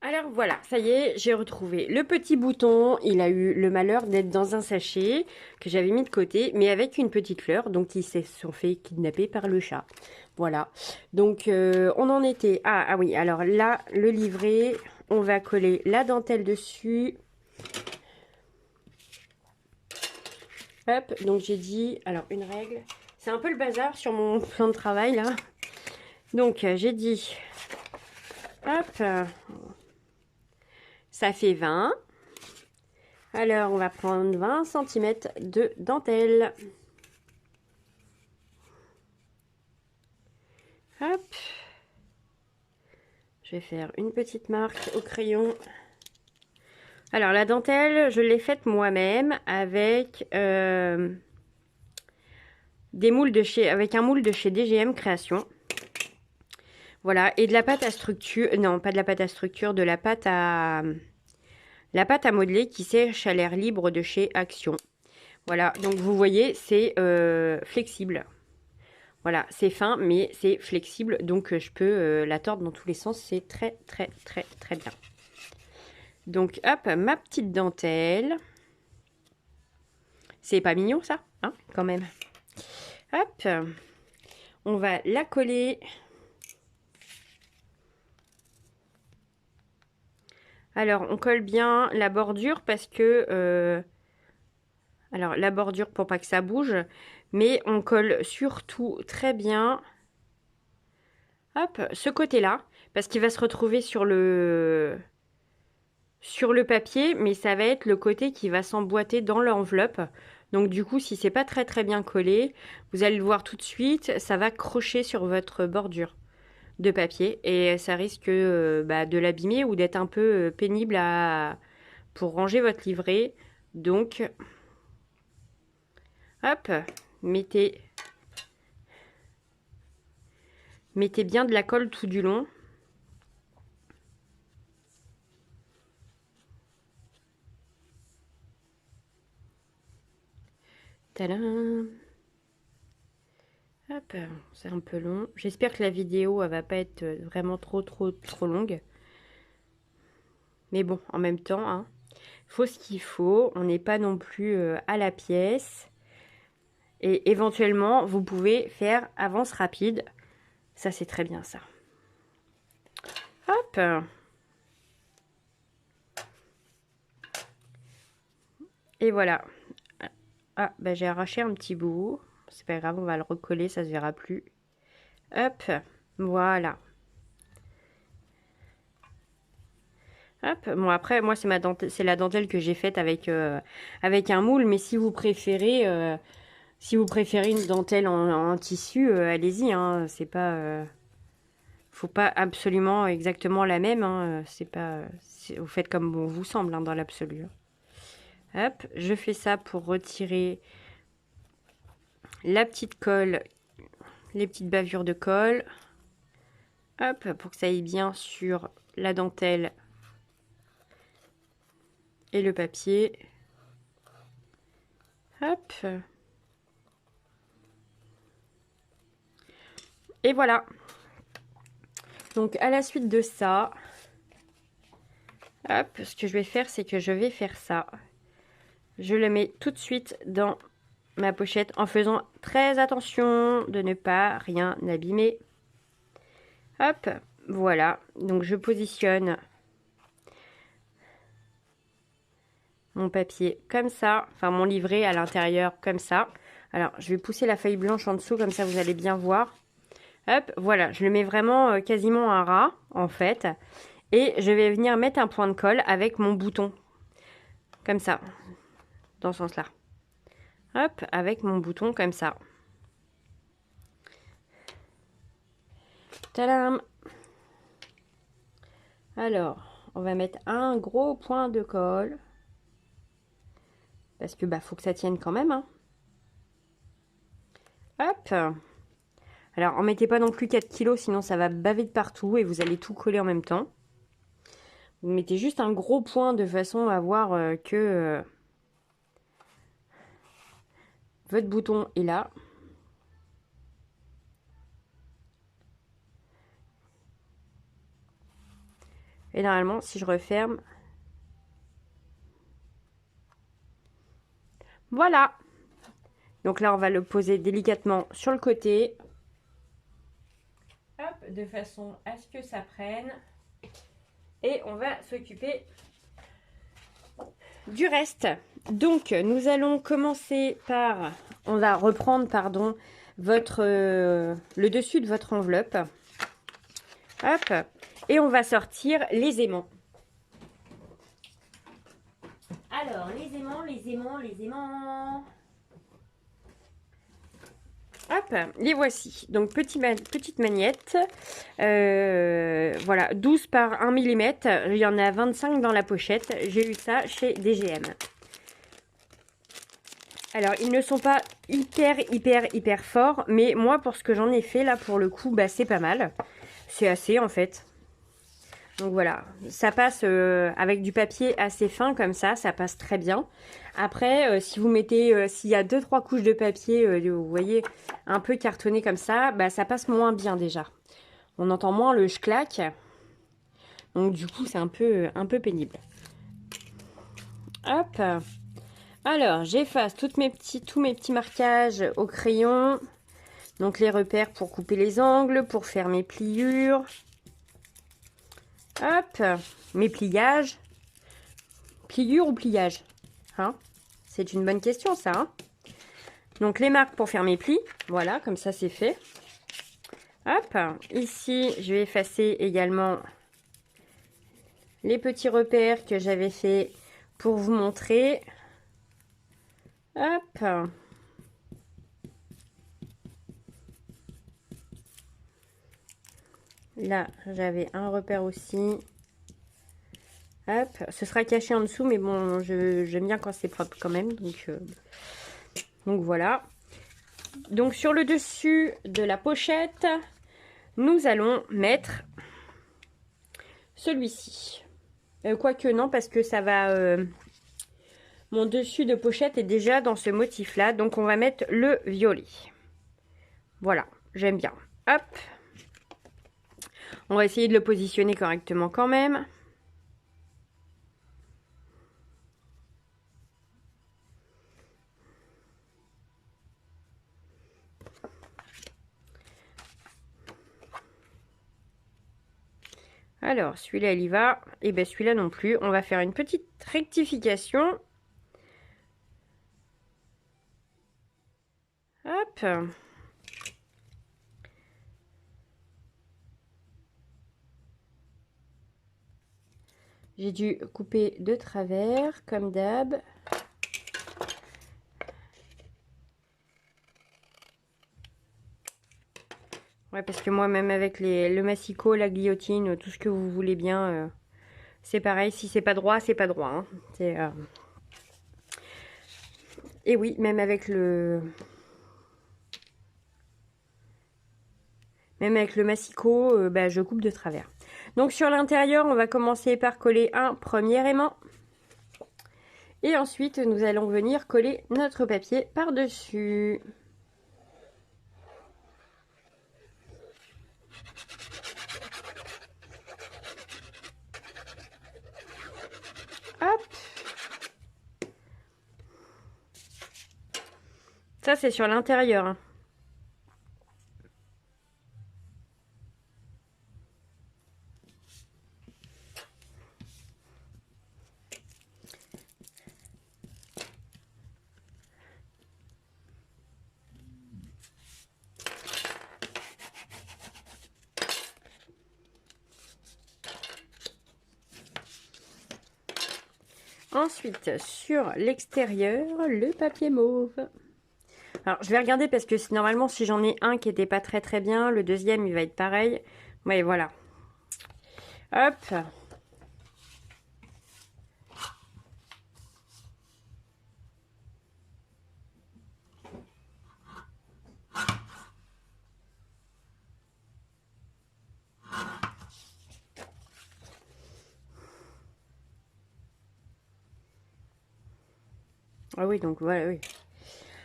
Alors voilà, ça y est, j'ai retrouvé le petit bouton. Il a eu le malheur d'être dans un sachet que j'avais mis de côté, mais avec une petite fleur. Donc ils se sont fait kidnapper par le chat. Voilà. Donc on en était. Ah oui, alors là, le livret, on va coller la dentelle dessus. Hop, donc j'ai dit, alors une règle. C'est un peu le bazar sur mon plan de travail là. Donc j'ai dit, hop, ça fait 20. Alors, on va prendre 20 cm de dentelle. Hop. Je vais faire une petite marque au crayon. Alors, la dentelle, je l'ai faite moi-même avec avec un moule de chez DGM Création. Voilà, et de la pâte à structure, non, pas de la pâte à structure, de la pâte à modeler qui sèche à l'air libre de chez Action. Voilà, donc vous voyez, c'est flexible. Voilà, c'est fin, mais c'est flexible, donc je peux la tordre dans tous les sens. C'est très, très, très, très bien. Donc, hop, ma petite dentelle. C'est pas mignon, ça, hein, quand même. Hop, on va la coller. Alors, on colle bien la bordure parce que... alors, la bordure pour pas que ça bouge. Mais on colle surtout très bien... Hop, ce côté-là. Parce qu'il va se retrouver sur le papier, mais ça va être le côté qui va s'emboîter dans l'enveloppe. Donc du coup, si c'est pas très très bien collé, vous allez le voir tout de suite, ça va crocher sur votre bordure de papier et ça risque de l'abîmer ou d'être un peu pénible pour ranger votre livret. Donc, hop, mettez bien de la colle tout du long. Tadam! Hop, c'est un peu long. J'espère que la vidéo elle va pas être vraiment trop longue. Mais bon, en même temps, hein, faut ce qu'il faut. On n'est pas non plus à la pièce. Et éventuellement, vous pouvez faire avance rapide. Ça, c'est très bien ça. Hop. Et voilà. Ah, bah, j'ai arraché un petit bout. C'est pas grave, on va le recoller, ça se verra plus. Hop. Voilà. Hop. Bon, après, moi, c'est la dentelle que j'ai faite avec un moule. Mais si vous préférez, une dentelle en tissu, allez-y. Hein, c'est pas... faut pas absolument exactement la même. Hein, c'est pas... vous faites comme bon vous semble hein, dans l'absolu. Hop, je fais ça pour retirer la petite colle, les petites bavures de colle. Hop, pour que ça aille bien sur la dentelle et le papier. Hop. Et voilà. Donc à la suite de ça, hop, ce que je vais faire, c'est que je vais faire ça. Je le mets tout de suite dans ma pochette en faisant très attention de ne pas rien abîmer. Hop, voilà. Donc je positionne mon papier comme ça, enfin mon livret à l'intérieur comme ça. Alors je vais pousser la feuille blanche en dessous comme ça vous allez bien voir. Hop, voilà, je le mets vraiment quasiment un ras en fait. Et je vais venir mettre un point de colle avec mon bouton. Comme ça, dans ce sens-là. Hop, avec mon bouton comme ça. Tadam! Alors, on va mettre un gros point de colle. Parce que faut que ça tienne quand même. Hein. Hop! Alors, en mettez pas non plus 4 kilos, sinon ça va baver de partout et vous allez tout coller en même temps. Vous mettez juste un gros point de façon à voir que votre bouton est là. Et normalement, si je referme... Voilà. Donc là, on va le poser délicatement sur le côté. Hop, de façon à ce que ça prenne. Et on va s'occuper du reste. Donc, nous allons commencer par... On va reprendre, pardon, le dessus de votre enveloppe. Hop. Et on va sortir les aimants. Alors, les aimants. Hop, les voici. Donc, petite magnette. Voilà, 12 par 1 mm. Il y en a 25 dans la pochette. J'ai eu ça chez DGM. Alors, ils ne sont pas hyper forts. Mais moi, pour ce que j'en ai fait, là, pour le coup, bah, c'est pas mal. C'est assez, en fait. Donc voilà, ça passe avec du papier assez fin comme ça passe très bien. Après, si vous mettez, s'il y a 2-3 couches de papier, vous voyez, un peu cartonné comme ça, bah ça passe moins bien déjà. On entend moins le clac. Donc du coup, c'est un peu pénible. Hop. Alors, j'efface tous mes petits marquages au crayon. Donc les repères pour couper les angles, pour faire mes pliures. Hop, mes pliages. Pliure ou pliage, hein? C'est une bonne question, ça. Hein, donc, les marques pour faire mes plis. Voilà, comme ça, c'est fait. Hop, ici, je vais effacer également les petits repères que j'avais fait pour vous montrer. Hop. Là, j'avais un repère aussi. Hop, ce sera caché en dessous, mais bon, j'aime bien quand c'est propre quand même. Donc voilà. Donc sur le dessus de la pochette, nous allons mettre celui-ci. Quoique non, parce que ça va... mon dessus de pochette est déjà dans ce motif-là. Donc on va mettre le violet. Voilà, j'aime bien. Hop. On va essayer de le positionner correctement quand même. Alors, celui-là, il y va. Et bien, celui-là non plus. On va faire une petite rectification. Hop. J'ai dû couper de travers, comme d'hab. Ouais, parce que moi, même avec le massicot, la guillotine, tout ce que vous voulez bien, c'est pareil. Si c'est pas droit, c'est pas droit. Hein. Et oui, même avec le massicot, bah, je coupe de travers. Donc sur l'intérieur, on va commencer par coller un premier aimant. Et ensuite, nous allons venir coller notre papier par-dessus. Hop. Ça, c'est sur l'intérieur. Hein. Ensuite, sur l'extérieur, le papier mauve. Alors, je vais regarder parce que normalement, si j'en ai un qui n'était pas très bien, le deuxième, il va être pareil. Ouais, voilà. Hop. Ah oui, donc voilà, oui.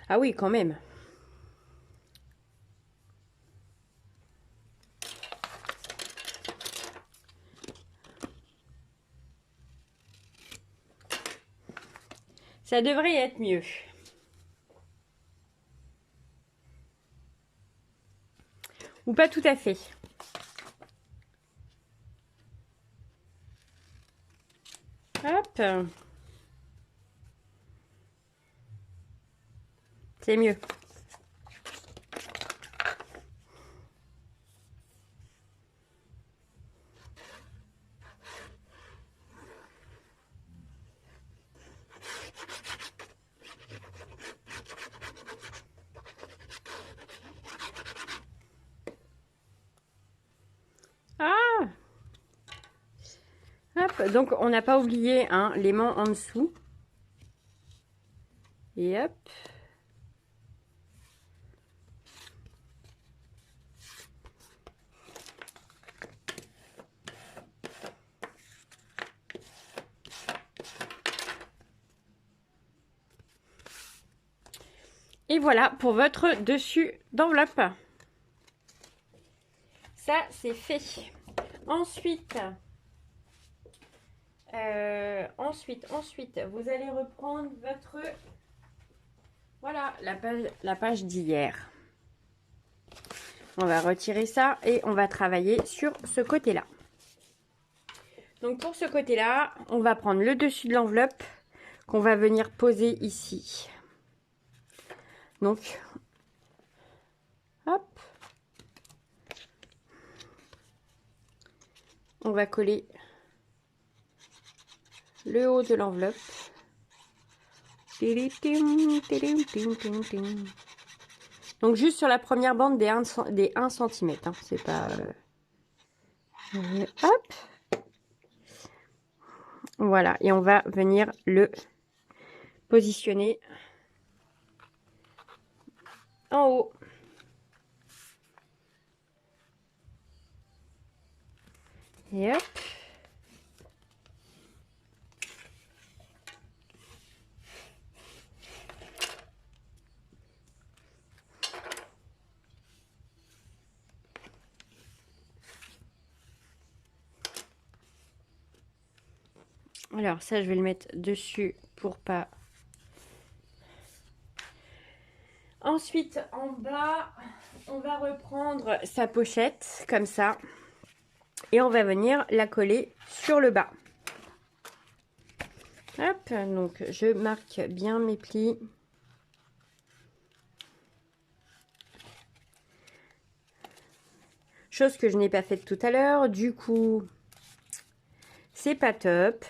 Ah oui, quand même. Ça devrait être mieux. Ou pas tout à fait. Hop. C'est mieux. Ah! Hop, donc on n'a pas oublié hein, l'aimant en dessous. Et hop. Et voilà pour votre dessus d'enveloppe. Ça, c'est fait. Ensuite, vous allez reprendre votre... Voilà, la page d'hier. On va retirer ça et on va travailler sur ce côté-là. Donc pour ce côté-là, on va prendre le dessus de l'enveloppe qu'on va venir poser ici. Donc, hop. On va coller le haut de l'enveloppe. Donc juste sur la première bande des 1 cm. Hein, c'est pas... hop. Voilà. Et on va venir le positionner en haut. Et hop. Alors ça, je vais le mettre dessus pour pas... Ensuite, en bas, on va reprendre sa pochette, comme ça. Et on va venir la coller sur le bas. Hop, donc je marque bien mes plis. Chose que je n'ai pas faite tout à l'heure. Du coup, c'est pas top.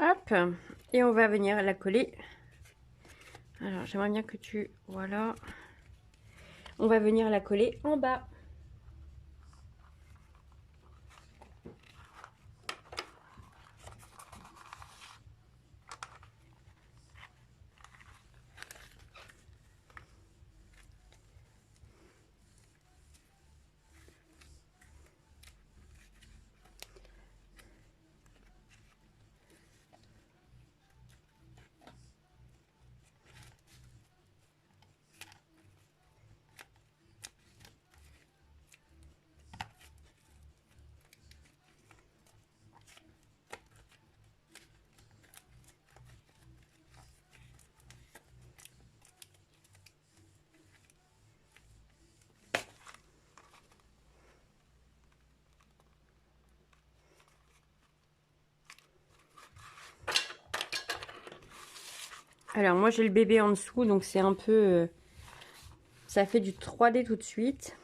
Hop, et on va venir la coller. Alors, j'aimerais bien que tu... Voilà. On va venir la coller en bas. Alors, moi, j'ai le bébé en dessous, donc c'est un peu... ça fait du 3D tout de suite.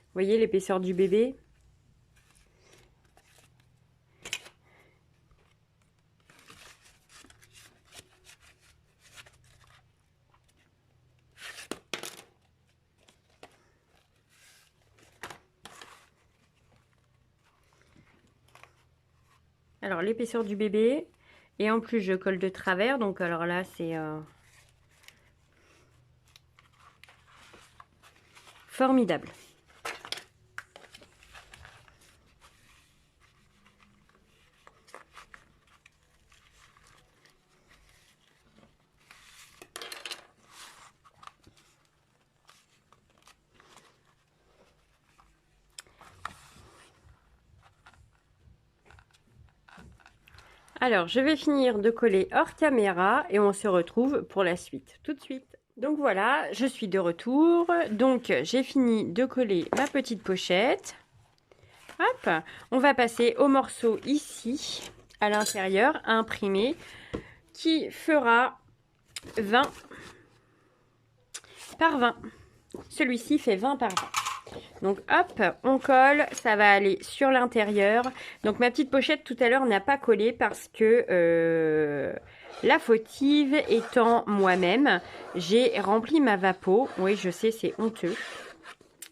Vous voyez l'épaisseur du bébé? Alors, l'épaisseur du bébé. Et en plus, je colle de travers. Donc, alors là, c'est formidable. Alors, je vais finir de coller hors caméra et on se retrouve pour la suite tout de suite. Donc voilà, je suis de retour. Donc, j'ai fini de coller ma petite pochette. Hop, on va passer au morceau ici, à l'intérieur, à imprimer, qui fera 20 par 20. Celui-ci fait 20 par 20. Donc hop, on colle, ça va aller sur l'intérieur. Donc ma petite pochette tout à l'heure n'a pas collé parce que la fautive étant moi-même, j'ai rempli ma vapeau. Oui, je sais, c'est honteux.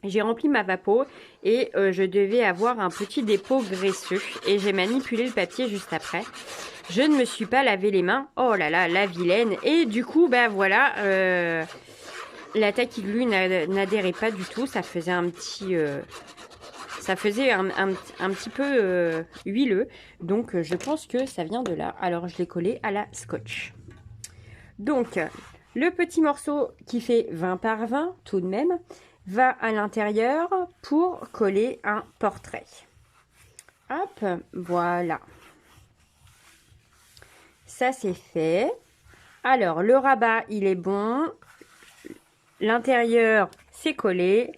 J'ai rempli ma vapeau et je devais avoir un petit dépôt graisseux. Et j'ai manipulé le papier juste après. Je ne me suis pas lavé les mains. Oh là là, la vilaine. Et du coup, ben voilà... la taille glue n'adhérait pas du tout, ça faisait un petit, un petit peu huileux. Donc je pense que ça vient de là. Alors je l'ai collé à la scotch. Donc le petit morceau qui fait 20 par 20 tout de même va à l'intérieur pour coller un portrait. Hop, voilà. Ça c'est fait. Alors le rabat il est bon. L'intérieur, c'est collé.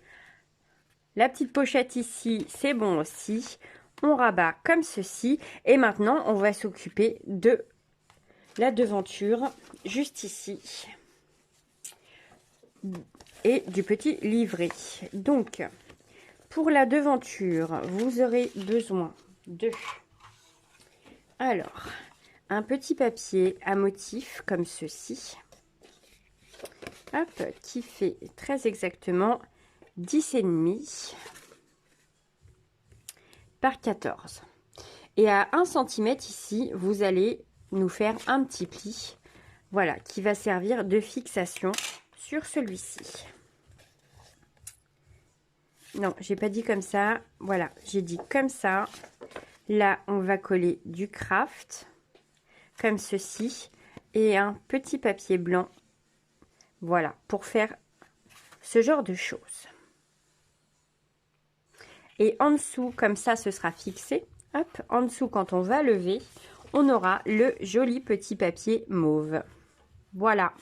La petite pochette ici, c'est bon aussi. On rabat comme ceci. Et maintenant, on va s'occuper de la devanture, juste ici. Et du petit livret. Donc, pour la devanture, vous aurez besoin de... Alors, un petit papier à motif comme ceci. Hop, qui fait très exactement 10,5 par 14. Et à 1 cm ici, vous allez nous faire un petit pli, voilà, qui va servir de fixation sur celui-ci. Non, j'ai pas dit comme ça, voilà, j'ai dit comme ça. Là, on va coller du craft, comme ceci, et un petit papier blanc. Voilà, pour faire ce genre de choses. Et en dessous, comme ça, ce sera fixé. Hop, en dessous, quand on va lever, on aura le joli petit papier mauve. Voilà.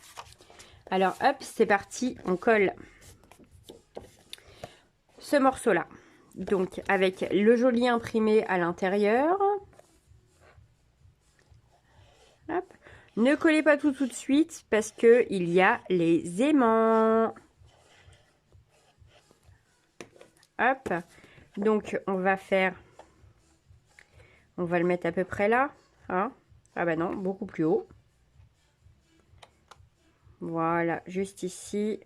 Alors, hop, c'est parti, on colle ce morceau-là. Donc, avec le joli imprimé à l'intérieur. Hop. Ne collez pas tout de suite parce que il y a les aimants. Hop. Donc, on va le mettre à peu près là. Hein. Ah bah non, beaucoup plus haut. Voilà, juste ici.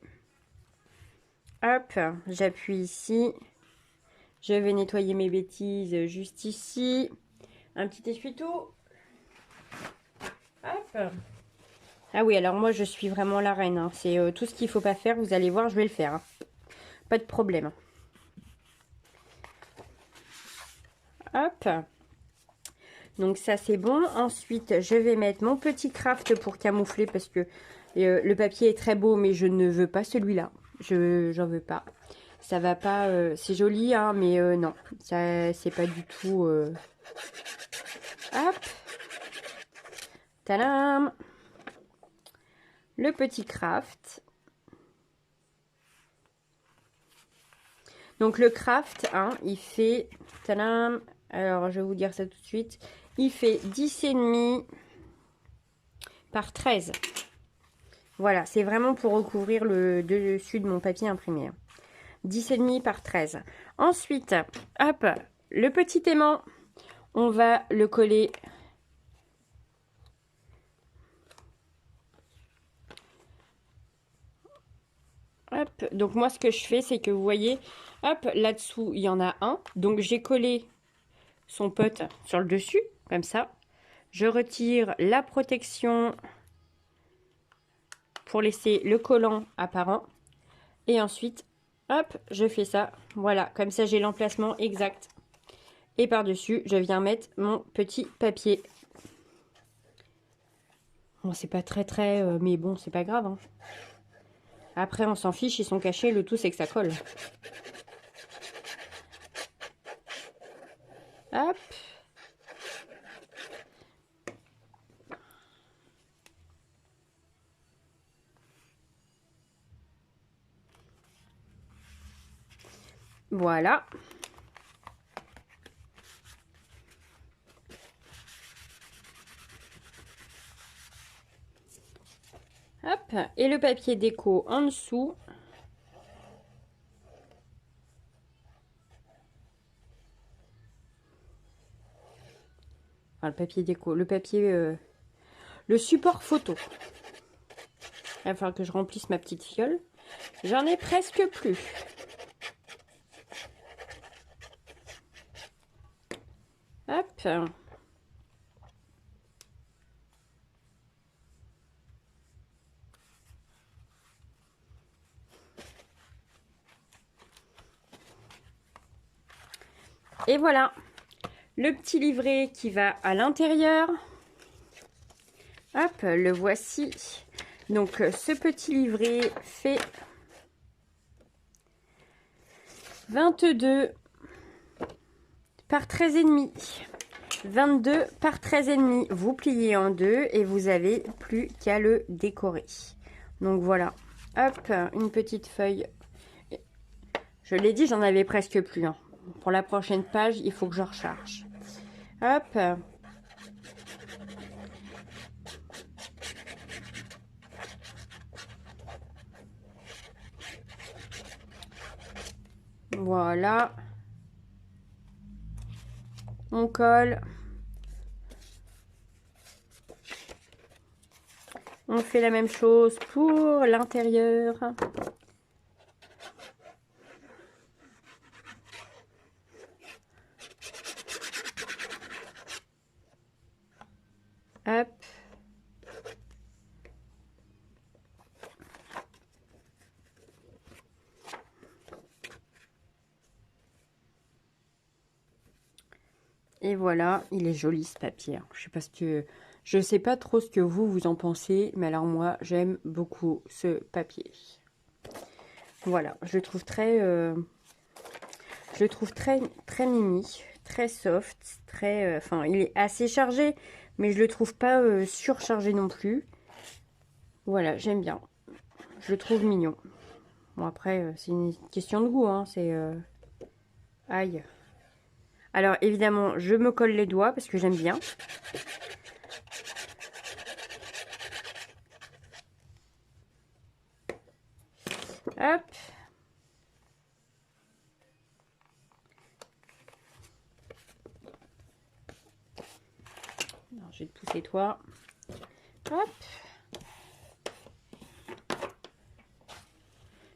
Hop, j'appuie ici. Je vais nettoyer mes bêtises juste ici. Un petit essuie-tout. Hop. Ah oui, alors moi je suis vraiment la reine. Hein. C'est tout ce qu'il ne faut pas faire. Vous allez voir, je vais le faire. Hein. Pas de problème. Hop. Donc ça c'est bon. Ensuite, je vais mettre mon petit craft pour camoufler parce que le papier est très beau, mais je ne veux pas celui-là. J'en veux pas. Ça va pas. C'est joli, hein, mais non. Ça c'est pas du tout. Hop. Tadam. Le petit craft. Donc le craft, hein, il fait... Tadam. Alors je vais vous dire ça tout de suite. Il fait 10,5 par 13. Voilà, c'est vraiment pour recouvrir le dessus de mon papier imprimé. 10,5 par 13. Ensuite, hop, le petit aimant, on va le coller. Hop, donc moi ce que je fais, c'est que vous voyez, hop, là-dessous, il y en a un. Donc j'ai collé son pote sur le dessus. comme ça. Je retire la protection pour laisser le collant apparent. Et ensuite, hop, je fais ça. Voilà, comme ça j'ai l'emplacement exact. Et par-dessus, je viens mettre mon petit papier. Bon, c'est pas très, mais bon, c'est pas grave. Hein. Après, on s'en fiche, ils sont cachés. Le tout, c'est que ça colle. Hop. Voilà. Hop. Et le papier déco en dessous. Enfin, le papier déco, le papier, le support photo. Il va falloir que je remplisse ma petite fiole. J'en ai presque plus. Hop. Et voilà. Le petit livret qui va à l'intérieur. Hop, le voici. Donc, ce petit livret fait 22 par 13,5. 22 par 13,5. Vous pliez en deux et vous avez plus qu'à le décorer. Donc, voilà. Hop, une petite feuille. Je l'ai dit, j'en avais presque plus. Hein. Pour la prochaine page, il faut que je recharge. Hop. Voilà. On colle. On fait la même chose pour l'intérieur. Hop. Et voilà, il est joli ce papier. Je sais pas trop ce que vous en pensez, mais alors moi j'aime beaucoup ce papier. Voilà, je le trouve très mimi, très soft, enfin il est assez chargé, mais je le trouve pas surchargé non plus. Voilà, j'aime bien. Je le trouve mignon. Bon après c'est une question de goût, hein, aïe. Alors évidemment, je me colle les doigts parce que j'aime bien. Hop. Alors, je vais te pousser toi. Hop.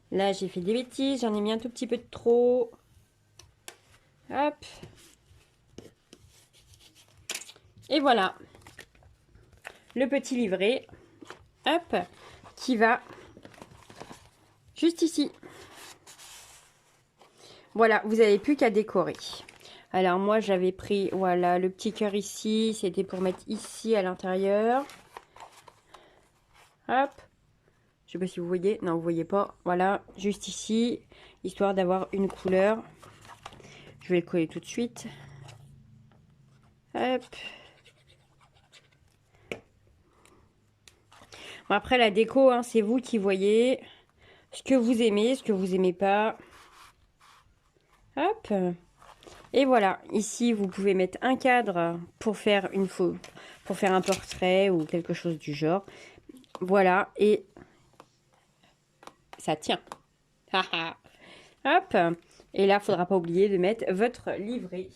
Là, j'ai fait des bêtises. J'en ai mis un tout petit peu de trop. Hop. Et voilà. Le petit livret. Hop. Qui va juste ici. Voilà, vous n'avez plus qu'à décorer. Alors moi j'avais pris, voilà, le petit cœur ici. C'était pour mettre ici à l'intérieur. Hop. Je sais pas si vous voyez. Non, vous voyez pas. Voilà, juste ici. Histoire d'avoir une couleur. Je vais le coller tout de suite. Hop. Bon, après la déco, hein, c'est vous qui voyez ce que vous aimez, ce que vous aimez pas. Hop. Et voilà, ici vous pouvez mettre un cadre pour faire une photo, pour faire un portrait ou quelque chose du genre. Voilà, et ça tient. Hop. Et là, il ne faudra pas oublier de mettre votre livret.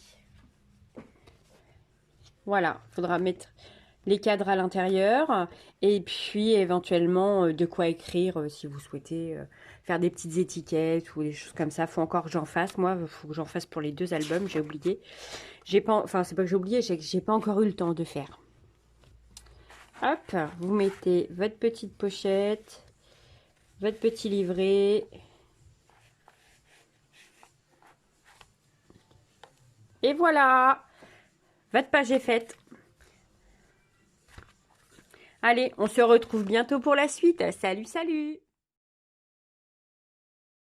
Voilà, il faudra mettre les cadres à l'intérieur et puis éventuellement de quoi écrire si vous souhaitez faire des petites étiquettes ou des choses comme ça. Faut encore que j'en fasse. Moi, il faut que j'en fasse pour les 2 albums. J'ai oublié. J'ai pas, enfin, c'est pas que j'ai oublié, j'ai pas encore eu le temps de faire. Hop, vous mettez votre petite pochette, votre petit livret. Et voilà, votre page est faite. Allez, on se retrouve bientôt pour la suite. Salut, salut!